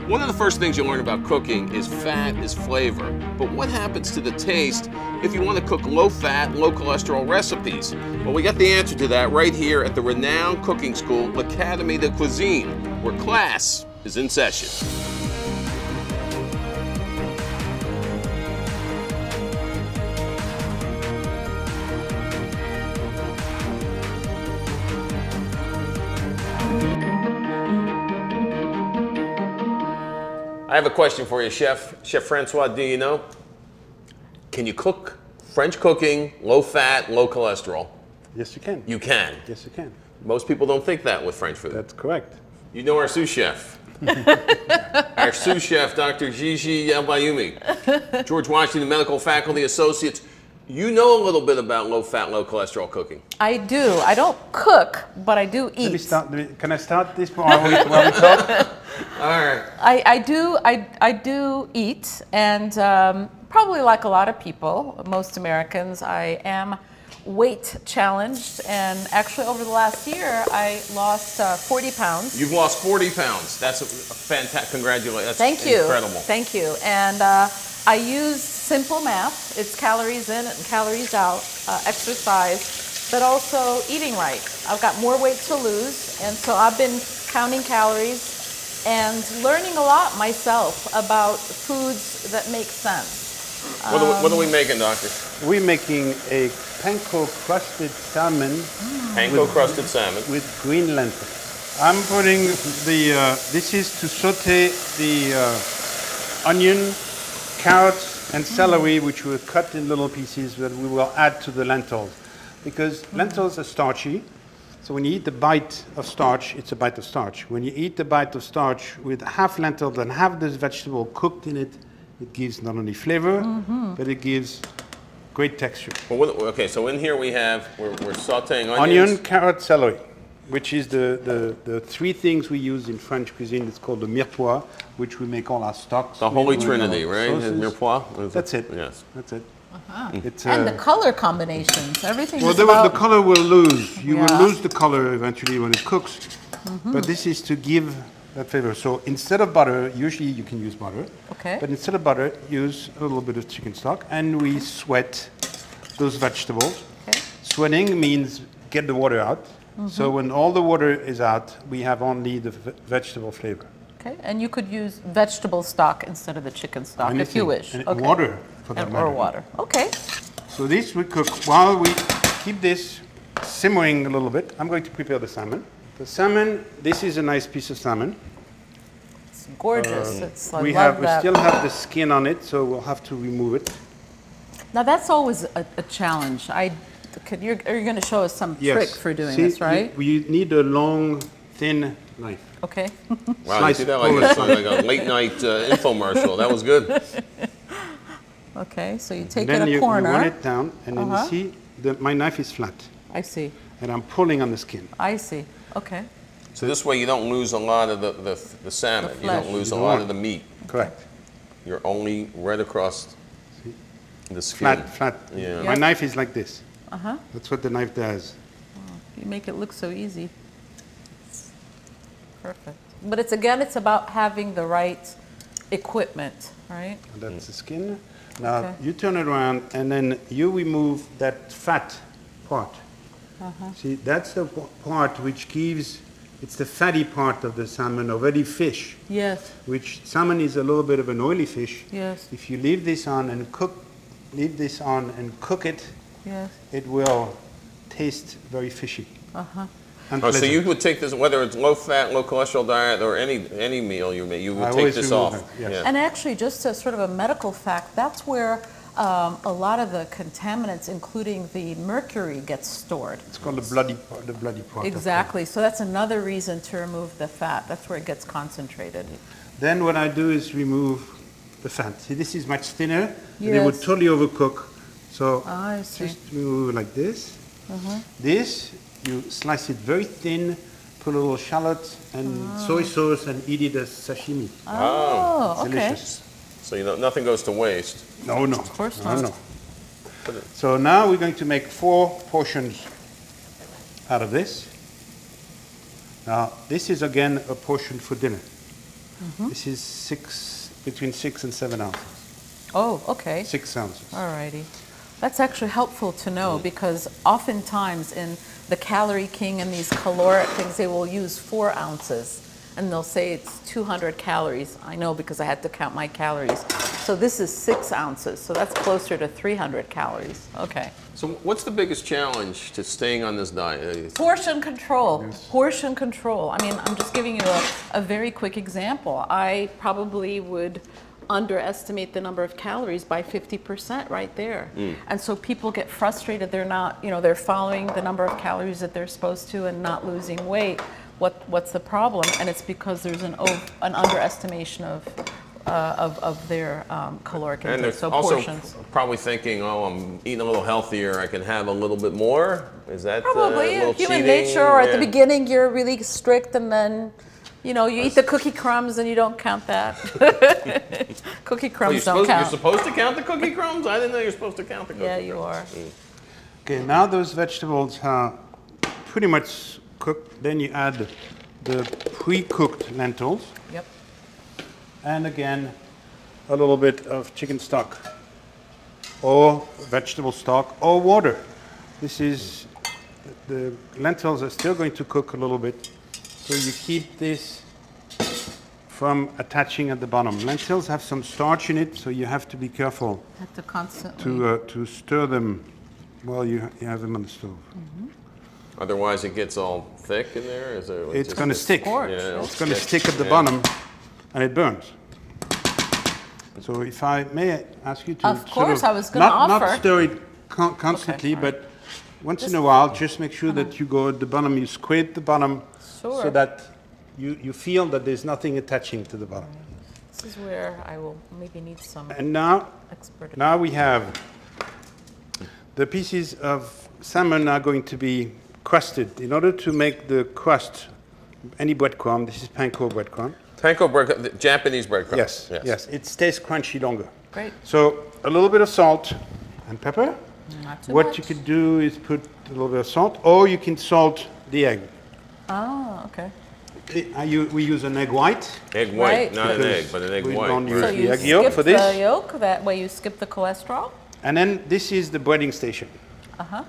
One of the first things you learn about cooking is fat is flavor. But what happens to the taste if you want to cook low-fat, low-cholesterol recipes? Well, we got the answer to that right here at the renowned cooking school, L'Academie de Cuisine, where class is in session. I have a question for you, Chef Francois Dionot. Can you cook French cooking, low fat, low cholesterol? Yes, you can. You can? Yes, you can. Most people don't think that with French food. That's correct. You know our sous chef. Our sous chef, Dr. Gigi Albayumi, George Washington Medical Faculty Associates. You know a little bit about low fat, low cholesterol cooking. I do. I don't cook, but I do eat. Can I start this while we talk? All right. I do eat, and probably like a lot of people, most Americans, I am weight challenged, and actually over the last year I lost 40 pounds. You've lost 40 pounds. That's a fantastic. Congratulations. Thank you. Incredible. Thank you. And I use simple math. It's calories in and calories out, exercise, but also eating right. I've got more weight to lose, and so I've been counting calories and learning a lot myself about foods that make sense. What are we making, Doctor? We're making a panko-crusted salmon. Panko-crusted salmon. With green lentils. I'm putting this is to saute the onion, carrots, and celery, which were cut in little pieces that we will add to the lentils. Because lentils are starchy. So when you eat the bite of starch, it's a bite of starch. When you eat the bite of starch with half lentils and half this vegetable cooked in it, it gives not only flavor, but it gives great texture. Well, okay, so in here we have, we're sauteing onions. Onion, carrot, celery, which is the three things we use in French cuisine. It's called the mirepoix, which we make all our stocks. The Holy Trinity, right? Mirepoix? That's it. Yes. That's it. It's, and the color combinations, everything. Well, the color will lose. You will lose the color eventually when it cooks. But this is to give that flavor. So instead of butter, usually you can use butter. Okay. But instead of butter, use a little bit of chicken stock, and we sweat those vegetables. Okay. Sweating means get the water out. So when all the water is out, we have only the vegetable flavor. Okay, and you could use vegetable stock instead of the chicken stock if you wish. And okay. Water for that matter. Or water. Okay. So this we cook while we keep this simmering a little bit. I'm going to prepare the salmon. The salmon, this is a nice piece of salmon. It's gorgeous. We still have the skin on it, so we'll have to remove it. Now that's always a challenge. You're going to show us some trick for doing this, right? We need a long, thin knife. Okay. Wow, you see that like a late night infomercial. That was good. Okay, so you take it a corner. You run it down, and then you see my knife is flat. I see. And I'm pulling on the skin. I see. Okay. So this way you don't lose a lot of the salmon. You don't lose a lot of the meat. Correct. You're only right across the skin. Flat. Yeah. My knife is like this. That's what the knife does. Wow. You make it look so easy. Perfect. But it's about having the right equipment, right? And that's the skin. Now you turn it around, and then you remove that fat part. See, that's the part which gives, it's the fatty part of the salmon, of any fish. Yes. Which salmon is a little bit of an oily fish. Yes. If you leave this on and cook it, yes, it will taste very fishy. Oh, so you would take this, whether it's low fat, low cholesterol diet, or any meal you make, you would take this off. Yes. Yeah. And actually, just as sort of a medical fact, that's where a lot of the contaminants, including the mercury, gets stored. It's called the bloody part. Exactly. So that's another reason to remove the fat. That's where it gets concentrated. Then what I do is remove the fat. See, this is much thinner, and it Yes. would totally overcook. So I see. just remove it like this. This, you slice it very thin, put a little shallot and soy sauce, and eat it as sashimi. Oh, okay. Delicious. So nothing goes to waste. No. Of course not. No. So now we're going to make 4 portions out of this. Now, this is again a portion for dinner. This is between 6 and 7 ounces. Oh, okay. 6 ounces. All righty. That's actually helpful to know because oftentimes in the Calorie King and these caloric things, they will use 4 ounces and they'll say it's 200 calories. I know because I had to count my calories. So this is 6 ounces, so that's closer to 300 calories. Okay. So what's the biggest challenge to staying on this diet? Portion control. Yes. Portion control. I mean, I'm just giving you a very quick example. I probably would underestimate the number of calories by 50% right there. And so people get frustrated. They're not, they're following the number of calories that they're supposed to and not losing weight. What's the problem? And it's because there's an underestimation of their caloric intake. And they're so also portions. Probably thinking, oh, I'm eating a little healthier. I can have a little bit more. Is that probably a little human cheating? nature? Or at the beginning, you're really strict, and then you eat the cookie crumbs and you don't count that. Cookie crumbs don't count. You're supposed to count the cookie crumbs? I didn't know you're supposed to count the cookie crumbs. Yeah, you are. Okay, now those vegetables are pretty much cooked. Then you add the pre-cooked lentils. Yep. And again, a little bit of chicken stock or vegetable stock or water. The lentils are still going to cook a little bit. So you keep this from attaching at the bottom. Lentils have some starch in it, so you have to be careful Have to constantly to stir them while you have them on the stove. Otherwise, it gets all thick in there? It's going to stick. Yeah, it's going to stick at the bottom, and it burns. So if I may ask you to Of course, I was going to offer. Not stir it constantly, but once in a while, just make sure that you go at the bottom, you scrape the bottom so that you feel that there's nothing attaching to the bottom. This is where I will maybe need some And now we have the pieces of salmon are going to be crusted. In order to make the crust, any breadcrumb, this is panko breadcrumb. Panko breadcrumb, Japanese breadcrumb. Yes. It stays crunchy longer. Great. So a little bit of salt and pepper. Not too What much. you could do is put a little bit of salt, or you can salt the egg. Oh, okay. We use an egg white. Egg white, Right. not an egg, but an egg We white. don't use So the you egg yolk skip for this. the yolk, that way you skip the cholesterol? And then this is the breading station.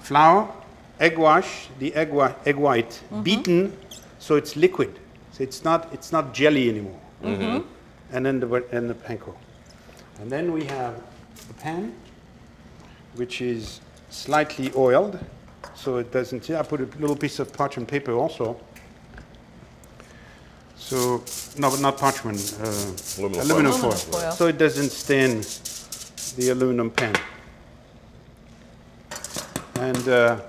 Flour, egg wash, the egg white beaten so it's liquid. So it's not jelly anymore. And then the panko. And then we have a pan which is slightly oiled so it doesn't. I put a little piece of parchment paper also. So no, not parchment, aluminum foil. So it doesn't stain the aluminum pan. And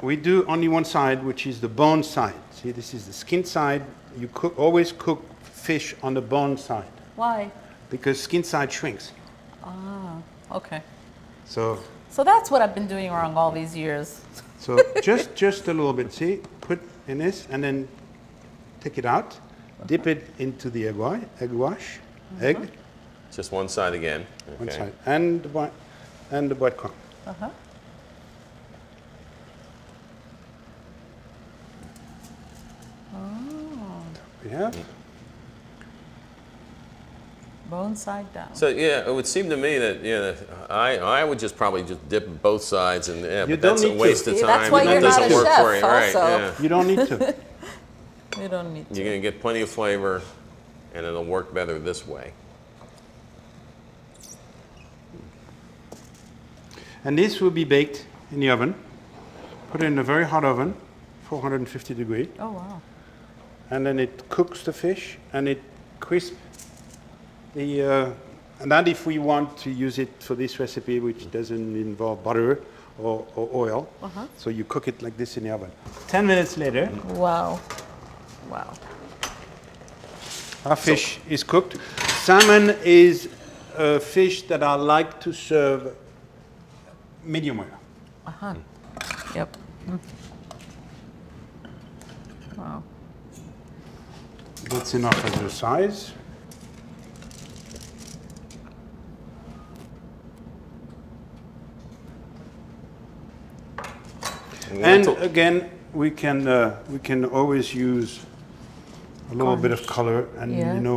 we do only one side, which is the bone side. See, this is the skin side. You always cook fish on the bone side. Why? Because skin side shrinks. Ah, okay. So that's what I've been doing wrong all these years. So just a little bit. See, put in this, and then take it out. Dip it into the egg wash. Egg. Just one side again. Okay. One side, and the breadcrumb. Yeah. Bone side down. So yeah, it would seem to me that I would just probably just dip both sides, and but don't that's a need waste to. of See, time. that's why and you're that not doesn't a work chef for you, right? also. Yeah. You don't need to. You don't need to. You're going to get plenty of flavor, and it'll work better this way. And this will be baked in the oven. Put it in a very hot oven, 450 degrees. Oh, wow. And then it cooks the fish, and it crisps the. And that if we want to use it for this recipe, which doesn't involve butter or oil. So you cook it like this in the oven. 10 minutes later. Wow. Wow. Our fish is cooked. Salmon is a fish that I like to serve medium well. Yep. Wow. That's enough as a size. And again, we can always use a little bit of color, and Yeah. you know,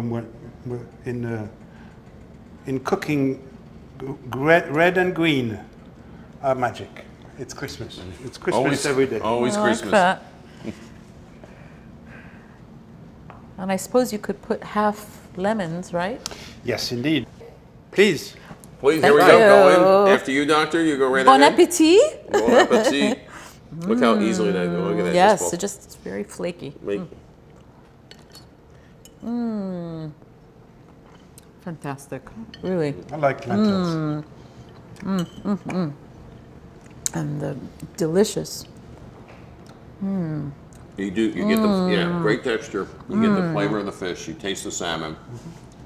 in cooking, red and green are magic. It's Christmas. It's Christmas every day. Always I like Christmas. that. And I suppose you could put half lemons, right? Yes, indeed. Please. Please, here we Thank go. Go you. in. After you, doctor, you go right Bon ahead. appetit! Bon appetit. Look how easily that. Look at that. Yes, just it just it's very flaky. make- Fantastic. Really. I like lentils. And delicious. You do. You get the great texture. You get the flavor of the fish. You taste the salmon,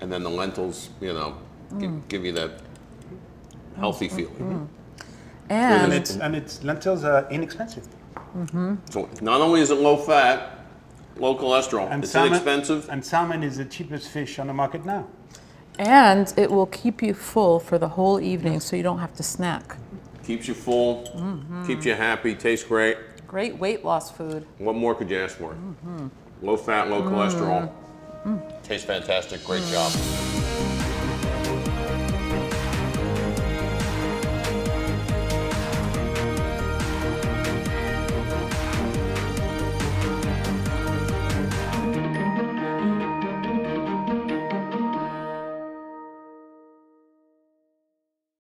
and then the lentils. You know, give you that healthy feeling. And And it's lentils are inexpensive. So not only is it low fat, low cholesterol, And it's salmon, inexpensive. And salmon is the cheapest fish on the market now. and it will keep you full for the whole evening, so you don't have to snack. Keeps you full, keeps you happy, tastes great. Great weight loss food. What more could you ask for? Low fat, low cholesterol. Tastes fantastic. Great job.